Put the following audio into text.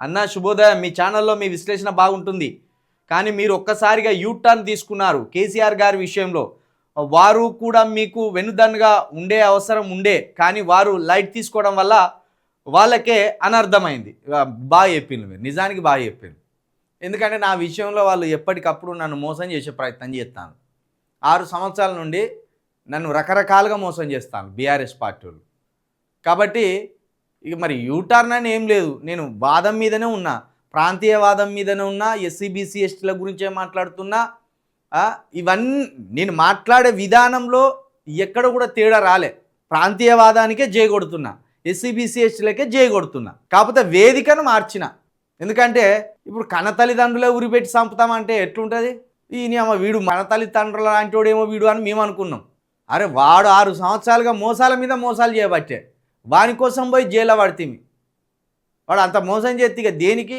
అన్న శుభోదయం, మీ ఛానల్లో మీ విశ్లేషణ బాగుంటుంది. కానీ మీరు ఒక్కసారిగా యూటర్న్ తీసుకున్నారు కేసీఆర్ గారి విషయంలో. వారు కూడా మీకు వెన్నుదన్నుగా ఉండే అవసరం ఉండే, కానీ వారు లైట్ తీసుకోవడం వల్ల వాళ్ళకే అనర్థమైంది. బాగా చెప్పిండ్రు మీరు, నిజానికి బాగా చెప్పిండ్రు. ఎందుకంటే నా విషయంలో వాళ్ళు ఎప్పటికప్పుడు నన్ను మోసం చేసే ప్రయత్నం చేస్తాను. 6 సంవత్సరాల నుండి నన్ను రకరకాలుగా మోసం చేస్తాను బీఆర్ఎస్ పార్టీ వాళ్ళు. కాబట్టి ఇక మరి యూటర్న్ అని ఏం లేదు, నేను వాదం మీదనే ఉన్నా, ప్రాంతీయవాదం మీదనే ఉన్నా, ఎస్సీ బీసీ ఎస్టీల గురించే మాట్లాడుతున్నా. ఇవన్నీ నేను మాట్లాడే విధానంలో ఎక్కడ కూడా తేడా రాలే. ప్రాంతీయవాదానికే జై కొడుతున్నా, ఎస్సీ బీసీ ఎస్టీలకే జై కొడుతున్నా. కాకపోతే వేదికను మార్చిన. ఎందుకంటే ఇప్పుడు కన్న తల్లిదండ్రులే ఉరిపెట్టి చంపుతామంటే ఎట్లుంటుంది? ఈయన వీడు మన తల్లిదండ్రుల లాంటి వాడేమో వీడు అని మేము అనుకున్నాం. అరే వాడు 6 సంవత్సరాలుగా మోసాల మీద మోసాలు చేయబట్టే వాని కోసం పోయి జైల్లో పడితే వాడు అంత మోసం చేస్తే ఇక దేనికి?